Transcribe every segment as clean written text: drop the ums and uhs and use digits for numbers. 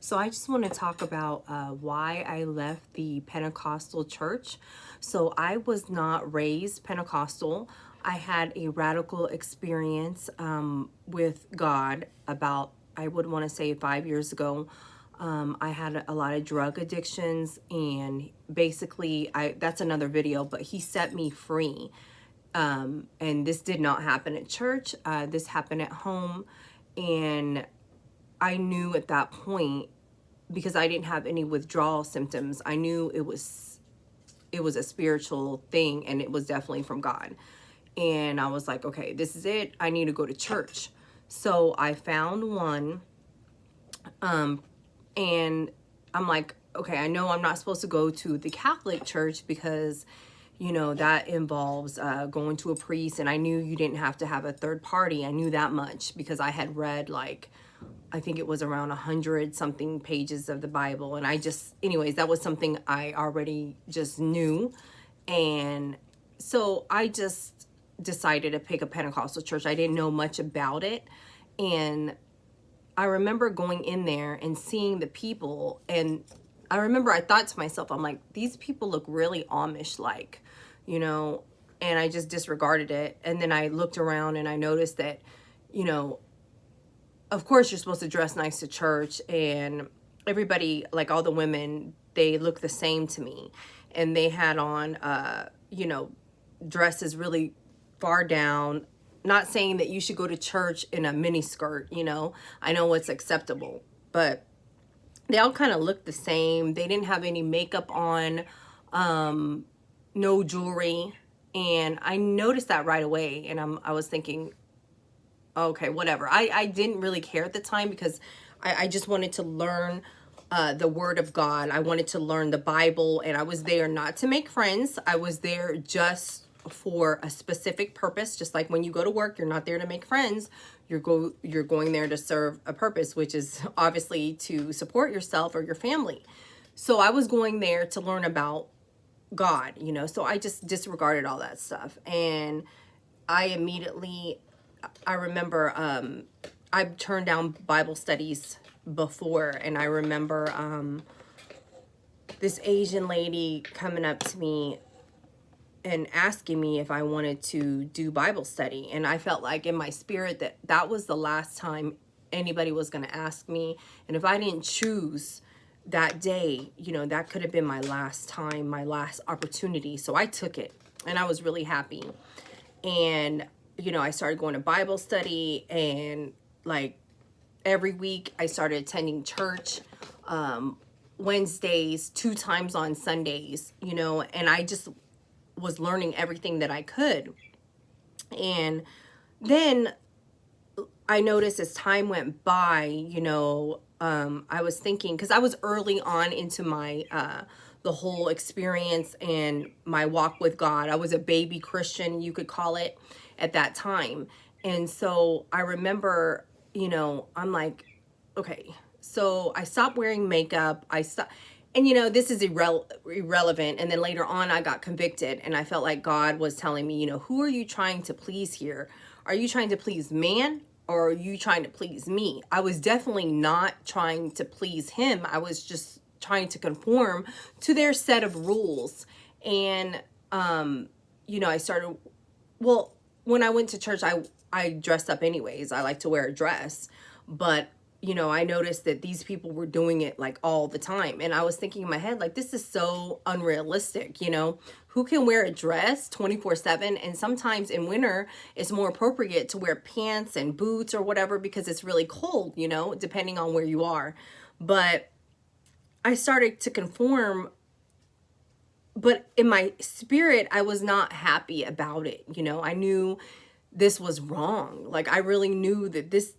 So I just want to talk about why I left the Pentecostal church. So I was not raised Pentecostal. I had a radical experience with God about, I would want to say 5 years ago. I had a lot of drug addictions, and basically that's another video, but he set me free. And this did not happen at church. This happened at home. And I knew at that point, because I didn't have any withdrawal symptoms, I knew it was a spiritual thing, and it was definitely from God. And I was like, okay, this is it. I need to go to church. So I found one, and I'm like, okay, I know I'm not supposed to go to the Catholic church because, that involves going to a priest. And I knew you didn't have to have a third party. I knew that much because I had read, like, I think it was around 100 something pages of the Bible. And anyways, that was something I already just knew. And so I just decided to pick a Pentecostal church. I didn't know much about it. And I remember going in there and seeing the people. And I remember I thought to myself, I'm like, these people look really Amish like, and I just disregarded it. And then I looked around and I noticed that, of course you're supposed to dress nice to church, and everybody, like all the women, they look the same to me. And they had on, dresses really far down. Not saying that you should go to church in a mini skirt, I know what's acceptable, but they all kind of looked the same. They didn't have any makeup on, no jewelry. And I noticed that right away. And I was thinking, okay, whatever. I didn't really care at the time because I just wanted to learn the Word of God. I wanted to learn the Bible, and I was there not to make friends. I was there just for a specific purpose. Just like when you go to work, you're not there to make friends. You're going there to serve a purpose, which is obviously to support yourself or your family. So I was going there to learn about God, so I just disregarded all that stuff. And I remember I've turned down Bible studies before, and I remember this Asian lady coming up to me and asking me if I wanted to do Bible study. And I felt like in my spirit that that was the last time anybody was going to ask me. And if I didn't choose that day, that could have been my last time, my last opportunity. So I took it, and I was really happy. And I started going to Bible study, and like every week I started attending church, Wednesdays, 2 times on Sundays, and I just was learning everything that I could. And then I noticed as time went by, I was thinking, because I was early on into my the whole experience and my walk with God. I was a baby Christian, you could call it, at that time. And so I remember, I'm like, okay, so I stopped wearing makeup. And this is irrelevant. And then later on, I got convicted, and I felt like God was telling me, who are you trying to please here? Are you trying to please man, or are you trying to please me? I was definitely not trying to please him. I was just trying to conform to their set of rules. And, I started, well, when I went to church, I dressed up anyways. I like to wear a dress, but I noticed that these people were doing it like all the time. And I was thinking in my head, like, this is so unrealistic, who can wear a dress 24/7? And sometimes in winter, it's more appropriate to wear pants and boots or whatever, because it's really cold, depending on where you are. But I started to conform, but in my spirit, I was not happy about it. I knew this was wrong. Like, I really knew that this,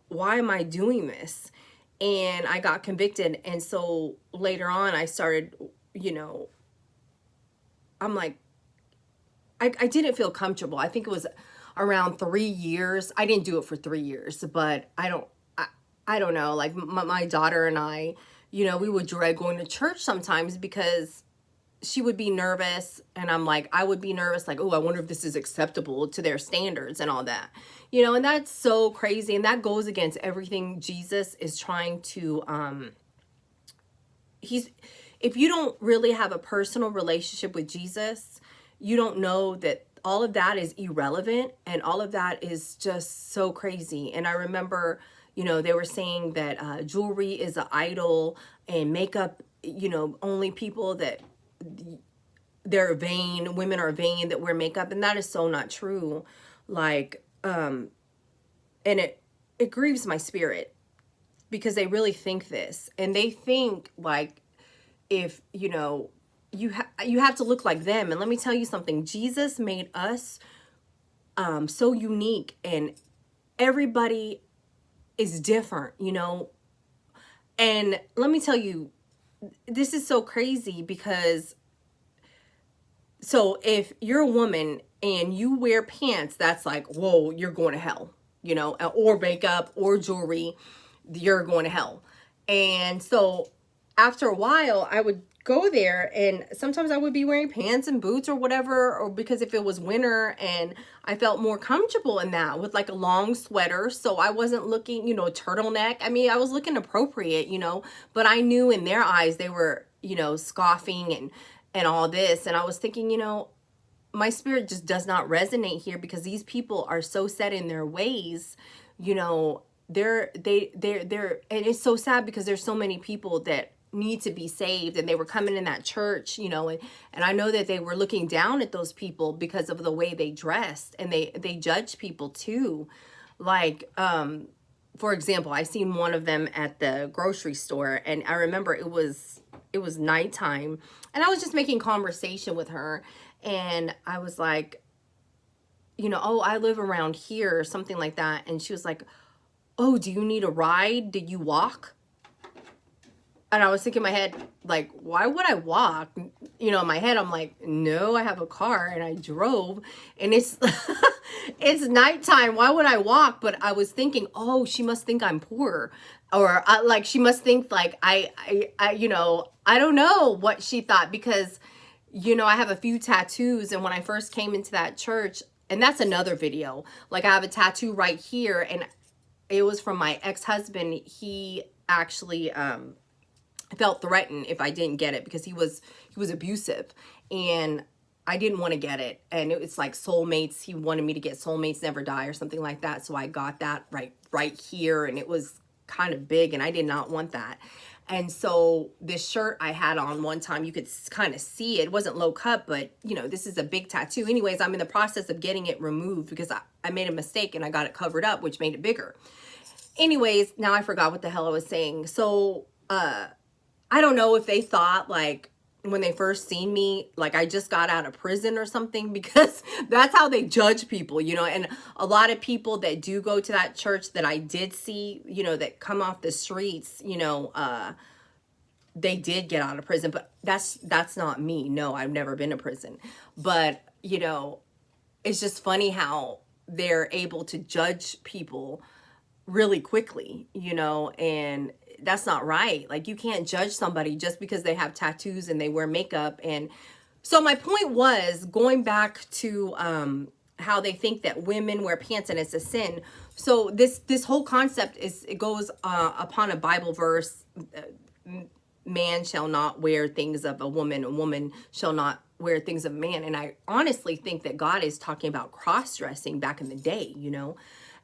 why am I doing this? And I got convicted. And so later on, I started, I'm like, I didn't feel comfortable. I think it was around 3 years. I didn't do it for 3 years, but I don't know. Like my daughter and I, we would dread going to church sometimes because she would be nervous, and I'm like, I would be nervous, like, oh, I wonder if this is acceptable to their standards and all that, you know. And that's so crazy, and that goes against everything Jesus is trying to he's if you don't really have a personal relationship with Jesus, you don't know that all of that is irrelevant, and all of that is just so crazy. And I remember, you know, they were saying that jewelry is an idol, and makeup, you know, only people that they're vain, women are vain that wear makeup, and that is so not true. Like, and it grieves my spirit, because they really think this, and they think like, if, you know, you have to look like them. And let me tell you something, Jesus made us so unique, and everybody is different, you know. And let me tell you, this is so crazy, because so if you're a woman and you wear pants, that's like, whoa, you're going to hell, you know, or makeup or jewelry, you're going to hell. And so after a while, I would go there, and sometimes I would be wearing pants and boots or whatever, or because if it was winter, and I felt more comfortable in that with like a long sweater. So I wasn't looking, you know, turtleneck. I mean, I was looking appropriate, you know, but I knew in their eyes they were, you know, scoffing and all this. And I was thinking, you know, my spirit just does not resonate here, because these people are so set in their ways, you know. They're and it's so sad, because there's so many people that need to be saved, and they were coming in that church, you know, and I know that they were looking down at those people because of the way they dressed, and they judged people too. Like, for example, I seen one of them at the grocery store, and I remember it was nighttime, and I was just making conversation with her, and I was like, you know, oh, I live around here, or something like that. And she was like, oh, do you need a ride? Did you walk? And I was thinking in my head, like, why would I walk? You know, in my head, I'm like, no, I have a car and I drove, and it's it's nighttime. Why would I walk? But I was thinking, oh, she must think I'm poor, or like she must think like I, you know, I don't know what she thought, because, you know, I have a few tattoos, and when I first came into that church, and that's another video. Like, I have a tattoo right here, and it was from my ex-husband. He actually felt threatened if I didn't get it, because he was abusive, and I didn't want to get it. And it's like soulmates. He wanted me to get soulmates never die or something like that. So I got that right here, and it was kind of big, and I did not want that. And so this shirt I had on one time, you could kind of see it. It wasn't low cut, but, you know, this is a big tattoo. Anyways, I'm in the process of getting it removed, because I made a mistake and I got it covered up, which made it bigger. Anyways, now I forgot what the hell I was saying. So I don't know if they thought, like, when they first seen me, like I just got out of prison or something, because that's how they judge people, you know. And a lot of people that do go to that church that I did see, you know, that come off the streets, you know, they did get out of prison, but that's not me. No, I've never been to prison. But, you know, it's just funny how they're able to judge people really quickly, you know, and that's not right. Like, you can't judge somebody just because they have tattoos and they wear makeup. And so my point was going back to how they think that women wear pants and it's a sin. So this whole concept it goes upon a Bible verse. Man shall not wear things of a woman shall not wear things of a man. And I honestly think that God is talking about cross-dressing back in the day, you know.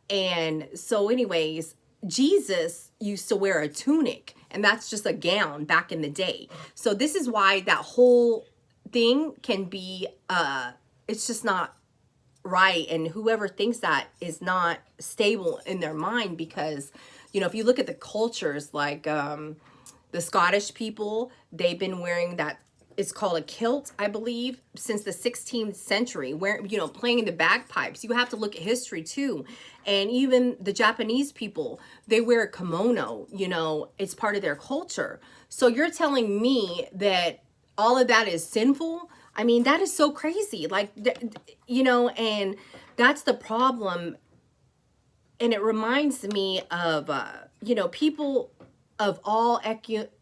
And so anyways, Jesus used to wear a tunic, and that's just a gown back in the day. So this is why that whole thing can be, it's just not right. And whoever thinks that is not stable in their mind, because, you know, if you look at the cultures, like the Scottish people, they've been wearing that, it's called a kilt, I believe, since the 16th century, where, you know, playing the bagpipes. You have to look at history too. And even the Japanese people, they wear a kimono, you know, it's part of their culture. So you're telling me that all of that is sinful? I mean, that is so crazy. Like, you know, and that's the problem. And it reminds me of, you know, people of all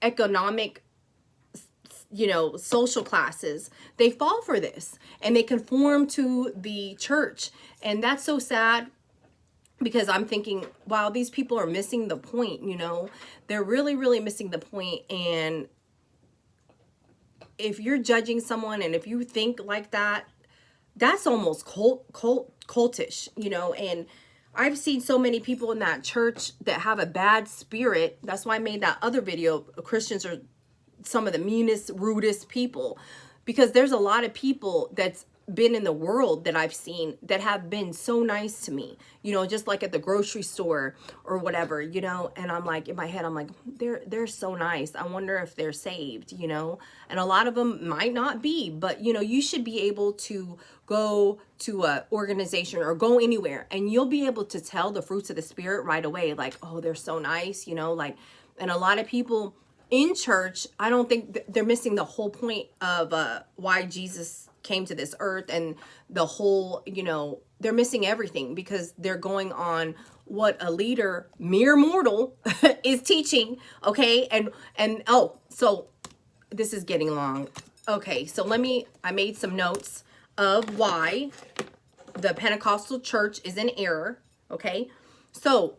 economic social classes, they fall for this and they conform to the church. And that's so sad, because I'm thinking, wow, these people are missing the point. They're really, really missing the point. And if you're judging someone and if you think like that, that's almost cultish, and I've seen so many people in that church that have a bad spirit. That's why I made that other video. Christians are some of the meanest, rudest people, because there's a lot of people that's been in the world that I've seen that have been so nice to me, just like at the grocery store or whatever, and I'm like, in my head, I'm like, they're so nice. I wonder if they're saved, and a lot of them might not be, but you should be able to go to a organization or go anywhere and you'll be able to tell the fruits of the spirit right away. Like, oh, they're so nice, like, and a lot of people in church, I don't think they're missing the whole point of why Jesus came to this earth, and the whole, they're missing everything because they're going on what a leader, mere mortal, is teaching. Okay. And oh, so this is getting long. Okay. So I made some notes of why the Pentecostal church is in error. Okay. So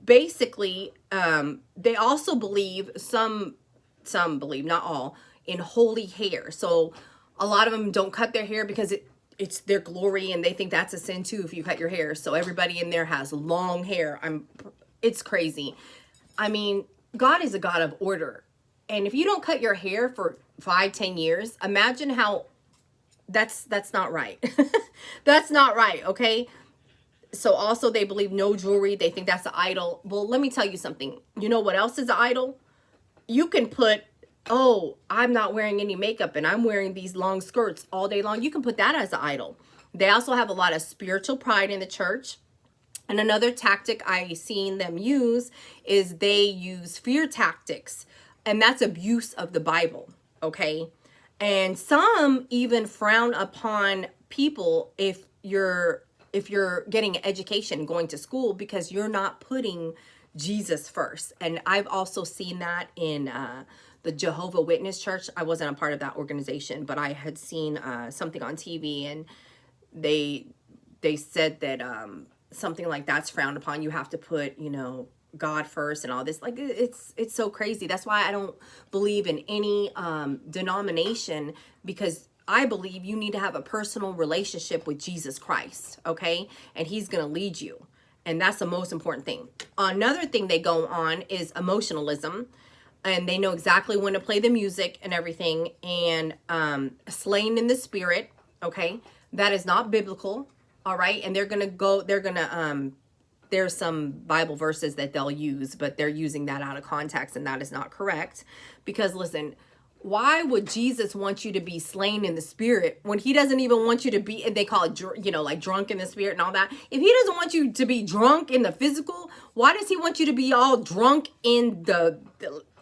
basically, they also believe, some believe, not all, in holy hair. So a lot of them don't cut their hair because it's their glory, and they think that's a sin too if you cut your hair. So everybody in there has long hair. It's crazy. I mean, God is a God of order. And if you don't cut your hair for 5-10 years, imagine how that's not right. That's not right, okay? So also they believe no jewelry. They think that's an idol. Well, let me tell you something. You know what else is an idol? You can put, oh, I'm not wearing any makeup and I'm wearing these long skirts all day long. You can put that as an idol. They also have a lot of spiritual pride in the church. And another tactic I seen them use is they use fear tactics. And that's abuse of the Bible, okay? And some even frown upon people if you're getting an education, going to school, because you're not putting Jesus first. And I've also seen that in the Jehovah Witness Church. I wasn't a part of that organization, but I had seen something on TV, and they said that something like that's frowned upon. You have to put, God first and all this. Like, it's so crazy. That's why I don't believe in any denomination, because I believe you need to have a personal relationship with Jesus Christ, okay? And he's going to lead you. And that's the most important thing. Another thing they go on is emotionalism. And they know exactly when to play the music and everything. And slain in the spirit, okay? That is not biblical, all right? And there's some Bible verses that they'll use, but they're using that out of context, and that is not correct. Because listen, why would Jesus want you to be slain in the spirit when he doesn't even want you to be, and they call it, like drunk in the spirit and all that. If he doesn't want you to be drunk in the physical, why does he want you to be all drunk in the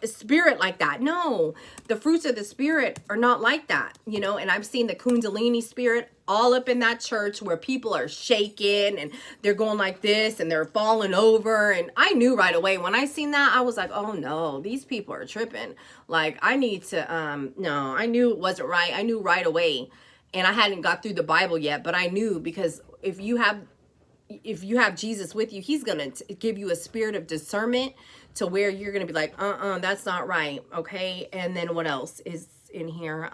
spirit like that? No, the fruits of the spirit are not like that, and I've seen the Kundalini spirit all up in that church where people are shaking and they're going like this and they're falling over. And I knew right away when I seen that, I was like, oh no, these people are tripping. Like, I need to, no, I knew it wasn't right. I knew right away. And I hadn't got through the Bible yet, but I knew, because if you have Jesus with you, he's going to give you a spirit of discernment to where you're going to be like, that's not right. Okay. And then what else is in here?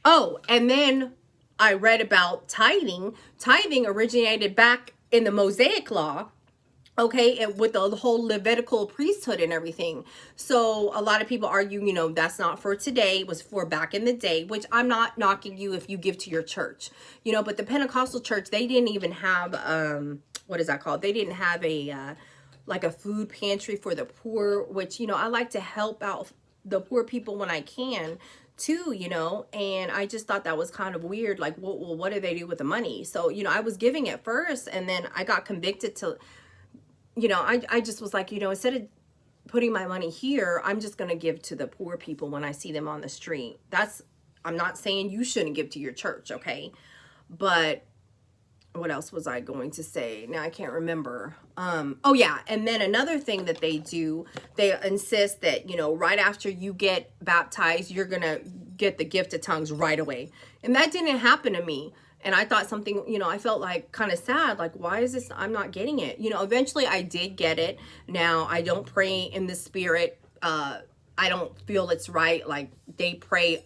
Oh, and then I read about tithing. Tithing originated back in the Mosaic Law, okay, and with the whole Levitical priesthood and everything. So a lot of people argue, that's not for today. It was for back in the day, which I'm not knocking you if you give to your church, but the Pentecostal church, they didn't even have, what is that called? They didn't have like a food pantry for the poor, which, I like to help out the poor people when I can too, and I just thought that was kind of weird. Like, well, what do they do with the money? So, I was giving it first, and then I got convicted to, I just was like, instead of putting my money here, I'm just going to give to the poor people when I see them on the street. I'm not saying you shouldn't give to your church, okay? But what else was I going to say? Now I can't remember. Oh yeah. And then another thing that they do, they insist that, you know, right after you get baptized, you're going to get the gift of tongues right away. And that didn't happen to me. And I thought something, you know, I felt like kind of sad, like, why is this, I'm not getting it. You know, eventually I did get it. Now I don't pray in the spirit. I don't feel it's right. Like they pray,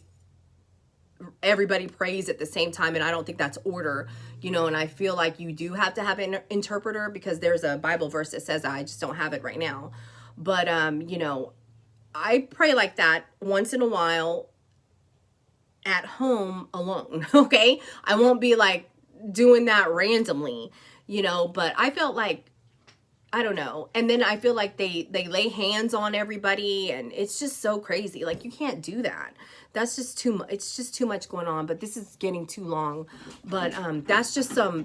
everybody prays at the same time, and I don't think that's order, you know. And I feel like you do have to have an interpreter, because there's a Bible verse that says that. I just don't have it right now, but you know, I pray like that once in a while at home alone. Okay, I won't be like doing that randomly, you know. But I felt like, I don't know. And then I feel like they lay hands on everybody, and it's just so crazy. Like, you can't do that. That's just too much. It's just too much going on. But this is getting too long. But that's just a,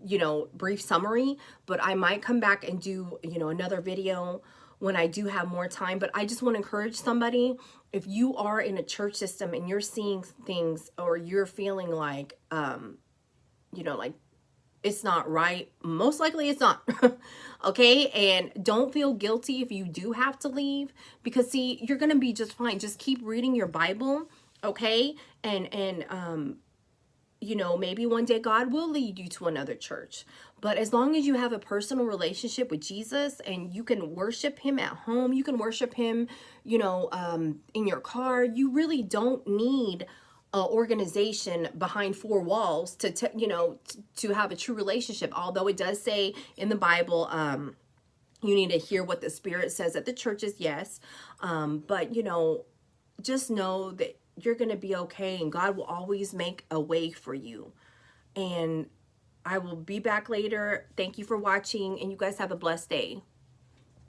you know, brief summary. But I might come back and do, you know, another video when I do have more time. But I just want to encourage somebody, if you are in a church system and you're seeing things, or you're feeling like, you know, like, it's not right. Most likely it's not. Okay. And don't feel guilty if you do have to leave, because see, you're going to be just fine. Just keep reading your Bible. Okay. And, you know, maybe one day God will lead you to another church. But as long as you have a personal relationship with Jesus, and you can worship him at home, you can worship him, you know, in your car, you really don't need organization behind four walls to you know, to have a true relationship. Although it does say in the Bible, you need to hear what the Spirit says at the churches, yes. But you know, just know that you're going to be okay, and God will always make a way for you. And I will be back later. Thank you for watching, and you guys have a blessed day.